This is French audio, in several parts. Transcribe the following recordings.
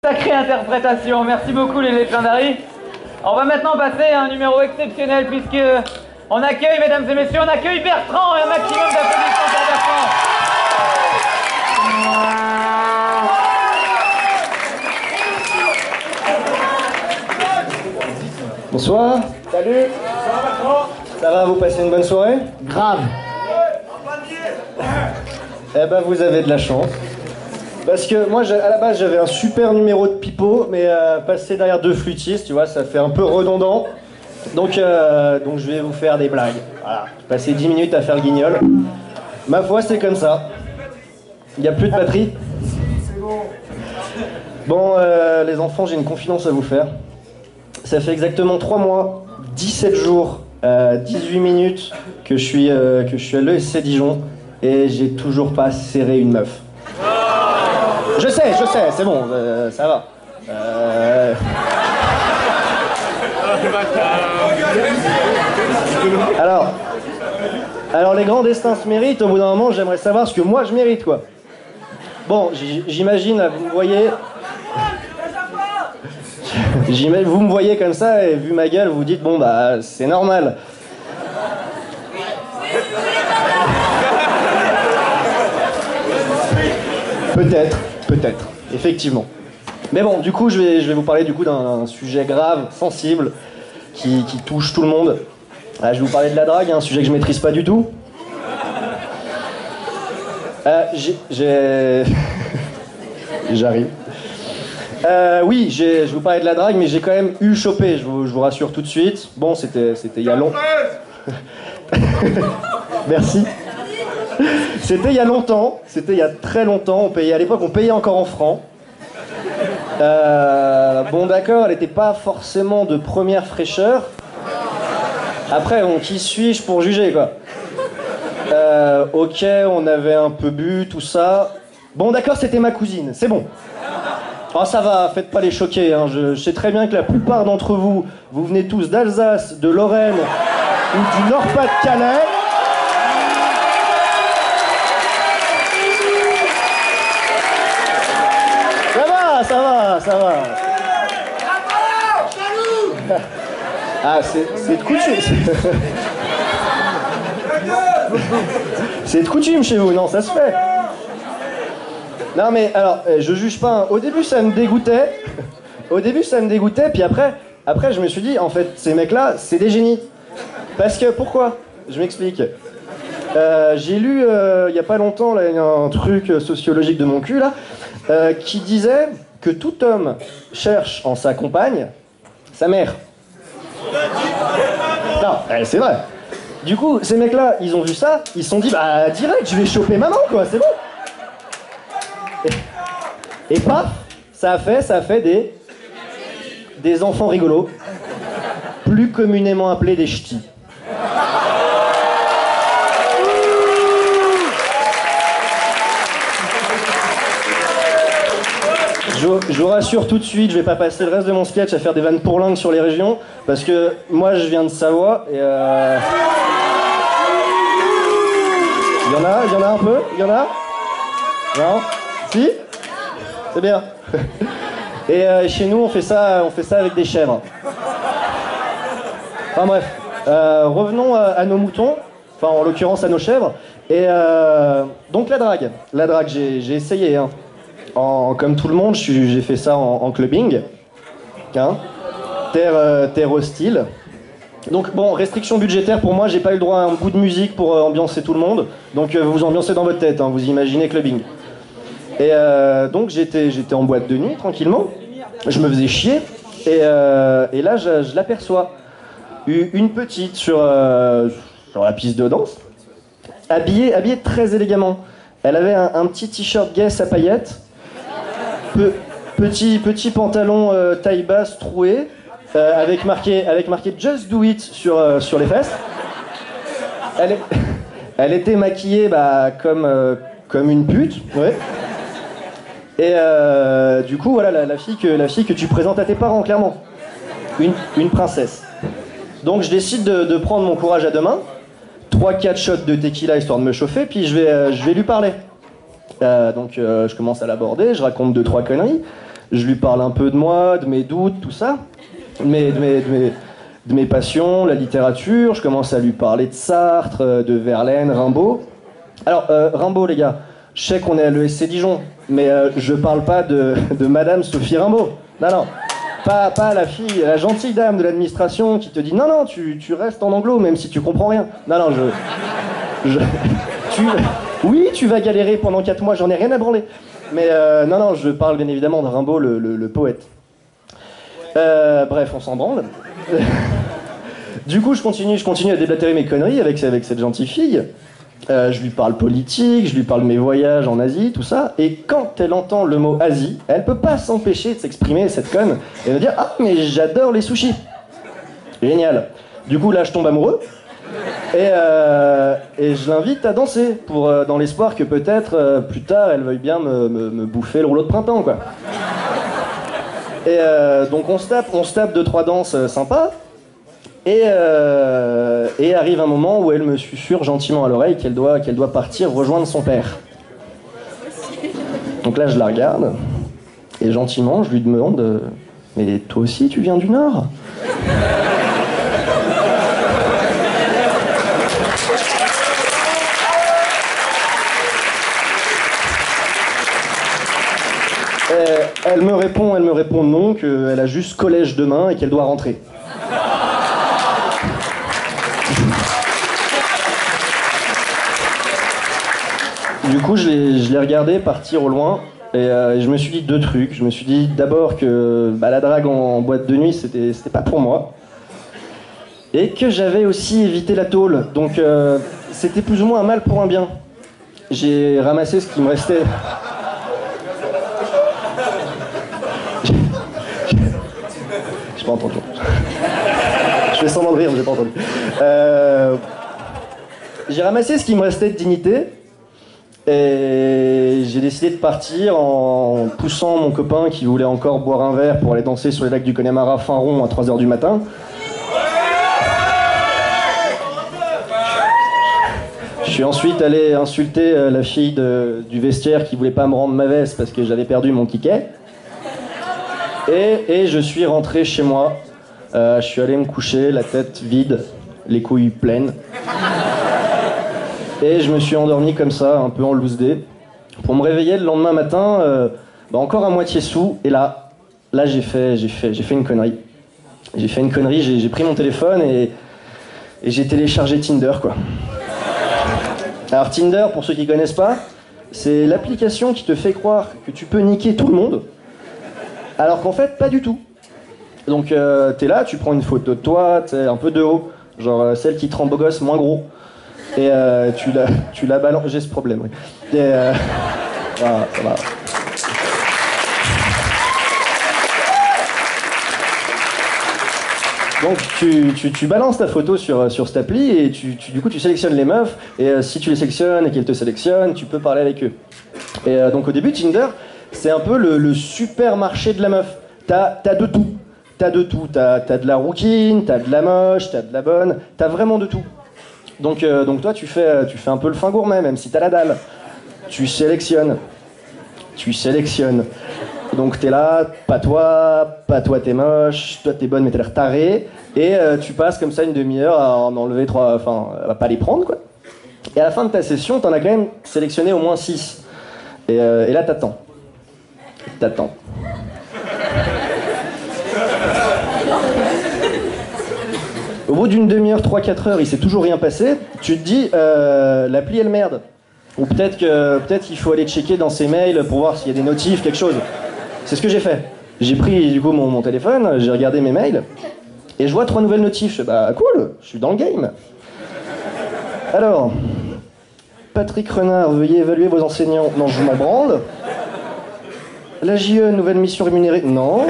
Sacrée interprétation, merci beaucoup les Legendary. On va maintenant passer à un numéro exceptionnel puisque on accueille, mesdames et messieurs, on accueille Bertrand et un maximum d'applaudissements pour Bertrand. Bonsoir. Salut. Ça va, vous passez une bonne soirée? Grave. Eh ben vous avez de la chance. Parce que moi à la base j'avais un super numéro de pipeau, mais passer derrière deux flûtistes, tu vois, ça fait un peu redondant. Donc je vais vous faire des blagues. Voilà. J'ai passé 10 minutes à faire le guignol. Ma foi c'est comme ça. Il n'y a plus de batterie. C'est bon. Bon les enfants, j'ai une confidence à vous faire. Ça fait exactement 3 mois, 17 jours, 18 minutes que je suis à l'ESC Dijon et j'ai toujours pas serré une meuf. Je sais, c'est bon, ça va. Alors les grands destins se méritent, au bout d'un moment j'aimerais savoir ce que moi je mérite quoi. Bon, j'imagine, vous me voyez... Vous me voyez comme ça et vu ma gueule, vous vous dites bon bah c'est normal. Peut-être, effectivement. Mais bon, du coup je vais vous parler du coup d'un sujet grave, sensible, qui touche tout le monde. Je vais vous parler de la drague, un sujet que je maîtrise pas du tout. J'arrive. Oui, je vais vous parler de la drague, mais j'ai quand même eu chopé, je vous rassure tout de suite. Bon, c'était il y a longtemps. Merci. C'était il y a longtemps, c'était il y a très longtemps. À l'époque, on payait encore en francs. Bon, d'accord, elle n'était pas forcément de première fraîcheur. Après, qui suis-je pour juger, quoi? Ok, on avait un peu bu, tout ça. Bon, d'accord, c'était ma cousine, c'est bon. Oh ça va, faites pas les choquer, hein. Je sais très bien que la plupart d'entre vous, vous venez tous d'Alsace, de Lorraine ou du Nord-Pas-de-Calais. Ça va. Ah, c'est de coutume. C'est de coutume chez vous, non, ça se fait. Non mais alors, je juge pas, hein. Au début ça me dégoûtait, puis après je me suis dit, en fait, ces mecs-là, c'est des génies. Parce que, pourquoi? Je m'explique. J'ai lu, il y a pas longtemps, là, un truc sociologique de mon cul, là, qui disait que tout homme cherche en sa compagne sa mère. Non, c'est vrai. Du coup, ces mecs-là, ils ont vu ça, ils se sont dit, bah, direct, je vais choper maman, quoi, c'est bon. Et paf, ça a fait des enfants rigolos, plus communément appelés des ch'tis. Je vous rassure tout de suite, je vais pas passer le reste de mon sketch à faire des vannes pourlingues sur les régions, parce que moi je viens de Savoie et Il y en a un peu? Il y en a? Non? Si? C'est bien. Et chez nous, on fait ça avec des chèvres. Enfin bref, revenons à nos moutons, enfin en l'occurrence à nos chèvres. Et donc la drague, j'ai essayé, hein. Comme tout le monde, j'ai fait ça en clubbing, hein. Terre hostile. Donc bon, restriction budgétaire pour moi, j'ai pas eu le droit à un bout de musique pour ambiancer tout le monde. Donc vous vous ambiancez dans votre tête, hein, vous imaginez clubbing. Et donc j'étais en boîte de nuit, tranquillement. Je me faisais chier. Et là, je l'aperçois. Une petite sur la piste de danse. Habillée très élégamment. Elle avait un petit t-shirt Guess à paillettes. Petit pantalon taille basse troué. Avec marqué Just Do It sur les fesses. Elle était maquillée comme une pute, ouais. Et du coup voilà la fille que tu présentes à tes parents, clairement. Une princesse. Donc je décide de prendre mon courage à deux mains, 3-4 shots de tequila histoire de me chauffer, puis je vais lui parler. Donc je commence à l'aborder, je raconte 2-3 conneries. Je lui parle un peu de moi, de mes doutes, tout ça. De mes passions, la littérature. Je commence à lui parler de Sartre, de Verlaine, Rimbaud. Alors, Rimbaud, les gars, je sais qu'on est à l'ESC Dijon, mais je parle pas de Madame Sophie Rimbaud. Non, non. Pas la fille, la gentille dame de l'administration qui te dit non, non, tu restes en anglo même si tu comprends rien. Non, non, oui, tu vas galérer pendant 4 mois, j'en ai rien à branler. Mais non, non, je parle bien évidemment de Rimbaud, le poète. Bref, on s'en branle. Du coup, je continue à déblatérer mes conneries avec cette gentille fille. Je lui parle politique, je lui parle de mes voyages en Asie, tout ça. Et quand elle entend le mot Asie, elle peut pas s'empêcher de s'exprimer, cette conne, et de dire « Ah, mais j'adore les sushis !» Génial. Du coup, là, je tombe amoureux. Et je l'invite à danser, dans l'espoir que peut-être, plus tard, elle veuille bien me bouffer le rouleau de printemps, quoi. Et donc, on se tape 2-3 danses sympas. Et arrive un moment où elle me susurre gentiment à l'oreille qu'elle doit partir rejoindre son père. Donc là, je la regarde, et gentiment, je lui demande « Mais toi aussi, tu viens du Nord ?» Elle me répond non, qu'elle a juste collège demain et qu'elle doit rentrer. Du coup, je l'ai regardé partir au loin et je me suis dit 2 trucs. Je me suis dit d'abord que la drague en boîte de nuit, c'était pas pour moi. Et que j'avais aussi évité la tôle. Donc c'était plus ou moins un mal pour un bien. J'ai ramassé ce qui me restait. J'ai pas entendu. Je fais semblant de rire, mais j'ai pas entendu. J'ai ramassé ce qui me restait de dignité. Et j'ai décidé de partir en poussant mon copain qui voulait encore boire un verre pour aller danser sur les lacs du Connemara fin rond à 3h du matin. Je suis ensuite allé insulter la fille du vestiaire qui voulait pas me rendre ma veste parce que j'avais perdu mon ticket. Et je suis rentré chez moi. Je suis allé me coucher, la tête vide, les couilles pleines. Et je me suis endormi comme ça, un peu en loose day, pour me réveiller le lendemain matin, encore à moitié sous. Et là j'ai fait une connerie. J'ai pris mon téléphone et j'ai téléchargé Tinder, quoi. Alors Tinder, pour ceux qui connaissent pas, c'est l'application qui te fait croire que tu peux niquer tout le monde, alors qu'en fait, pas du tout. Donc t'es là, tu prends une photo de toi, t'es un peu de haut, genre celle qui te rend beau gosse moins gros. Et tu la balances. J'ai ce problème, oui. Et voilà, ça va. Donc tu balances ta photo sur cette appli et du coup tu sélectionnes les meufs et si tu les sélectionnes et qu'elles te sélectionnent, tu peux parler avec eux. Et donc au début Tinder, c'est un peu le supermarché de la meuf. T'as de tout. T'as de la rouquine, t'as de la moche, t'as de la bonne, t'as vraiment de tout. Donc toi, tu fais un peu le fin gourmet, même si t'as la dalle. Tu sélectionnes. Donc t'es là, pas toi t'es moche, toi t'es bonne mais t'as l'air taré. Et tu passes comme ça une demi-heure à en enlever 3, à pas les prendre, quoi. Et à la fin de ta session, t'en as quand même sélectionné au moins 6. Et là, t'attends. Au bout d'une demi-heure, 3-4 heures, il s'est toujours rien passé. Tu te dis, l'appli elle merde. Ou peut-être qu'il faut aller checker dans ses mails pour voir s'il y a des notifs, quelque chose. C'est ce que j'ai fait. J'ai pris du coup mon téléphone, j'ai regardé mes mails, et je vois 3 nouvelles notifs. Je fais, bah cool, je suis dans le game. Alors, Patrick Renard, veuillez évaluer vos enseignants. Non, je m'en branle. La JE, nouvelle mission rémunérée. Non.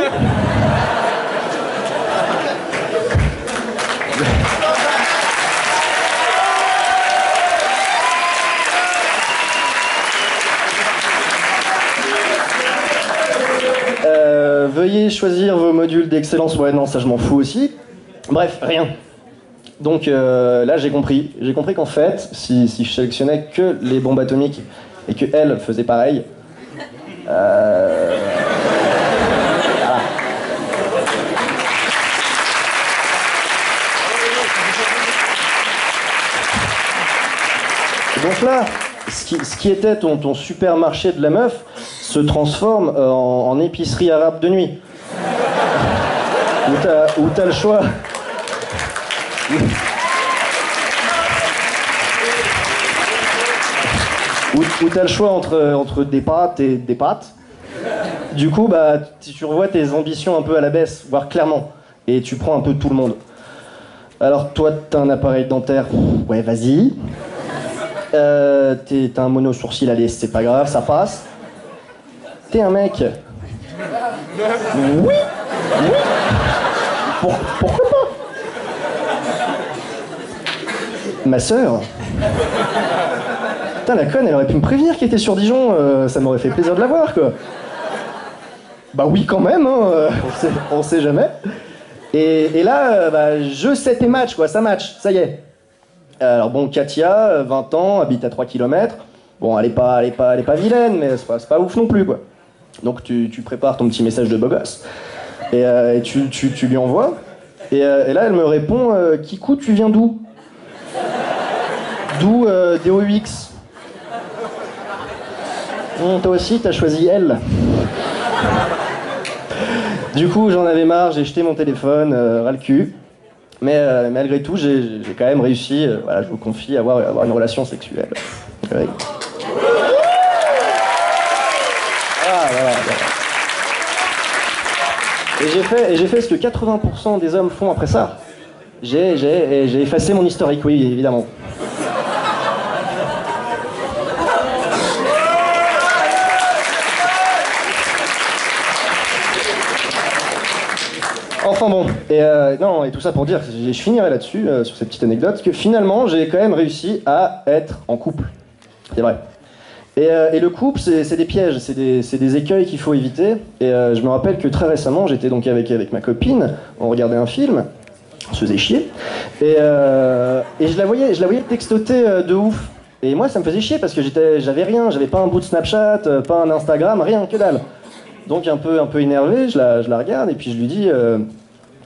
Veuillez choisir vos modules d'excellence. Ouais, non, ça je m'en fous aussi. Bref, rien. Donc là, j'ai compris. J'ai compris qu'en fait, si je sélectionnais que les bombes atomiques et que elle faisait pareil, là, ce qui était ton supermarché de la meuf se transforme en épicerie arabe de nuit. Où t'as le choix. Où t'as le choix entre des pâtes et des pâtes. Du coup, bah, tu revois tes ambitions un peu à la baisse, voire clairement. Et tu prends un peu tout le monde. Alors toi, t'as un appareil dentaire, ouais, vas-y. T'as un mono-sourcil, allez, c'est pas grave, ça passe. T'es un mec. Oui. Pourquoi pas? Ma sœur. Putain, la conne, elle aurait pu me prévenir qu'elle était sur Dijon, ça m'aurait fait plaisir de la voir, quoi. Bah oui, quand même, hein, on sait jamais. Et là, bah, jeu 7 et match, quoi, ça match, ça y est. Alors bon, Katia, 20 ans, habite à 3 km. Bon, elle est pas vilaine, mais c'est pas ouf non plus, quoi. Donc tu prépares ton petit message de beau gosse, et tu lui envoies. Et là, elle me répond, Kikou, tu viens d'où? D'où DOUX. Toi aussi, t'as choisi elle. Du coup, j'en avais marre, j'ai jeté mon téléphone, ras le cul. Mais malgré tout, j'ai quand même réussi, voilà, je vous confie, à avoir une relation sexuelle. Oui. Voilà. Et j'ai fait ce que 80% des hommes font après ça. J'ai effacé mon historique, oui, évidemment. Enfin bon, et tout ça pour dire, je finirai là-dessus, sur cette petite anecdote, que finalement j'ai quand même réussi à être en couple. C'est vrai. Et le couple, c'est des pièges, c'est des écueils qu'il faut éviter. Et je me rappelle que très récemment, j'étais donc avec ma copine, on regardait un film, on se faisait chier, et je la voyais textoter de ouf. Et moi ça me faisait chier parce que j'avais rien, j'avais pas un bout de Snapchat, pas un Instagram, rien, que dalle. Donc un peu énervé, je la regarde et puis je lui dis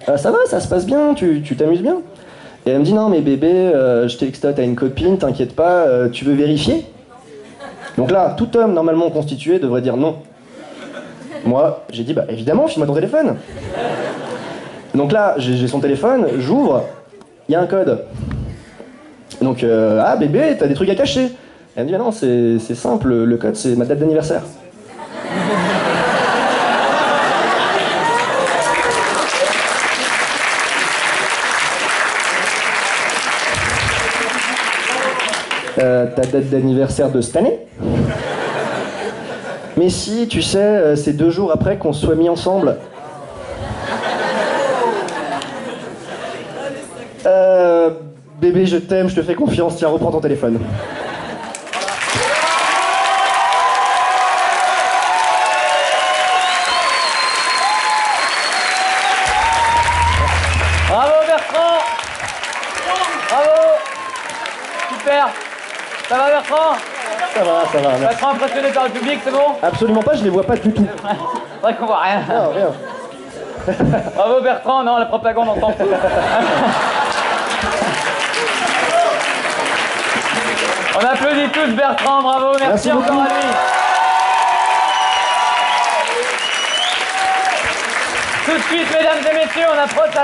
ça va, ça se passe bien, tu t'amuses bien? Et elle me dit non mais bébé, je textote à une copine, t'inquiète pas, tu veux vérifier? Donc là, tout homme normalement constitué devrait dire non. Moi, j'ai dit bah évidemment, file-moi ton téléphone. Donc là, j'ai son téléphone, j'ouvre, il y a un code. Donc ah bébé, t'as des trucs à cacher. Elle me dit bah non, c'est simple, le code c'est ma date d'anniversaire. Ta date d'anniversaire de cette année? Mais si, tu sais, c'est 2 jours après qu'on se soit mis ensemble. Bébé, je t'aime, je te fais confiance, tiens, reprends ton téléphone. Bravo Bertrand! Bravo! Super! Ça va Bertrand? Ça va, merci. Bertrand impressionné par le public, c'est bon? Absolument pas, je les vois pas du tout. C'est vrai qu'on voit rien. Non, rien. Bravo Bertrand, non, la propagande on t'en fout. On applaudit tous Bertrand, bravo, merci encore beaucoup. à lui. Tout de suite, mesdames et messieurs, on approche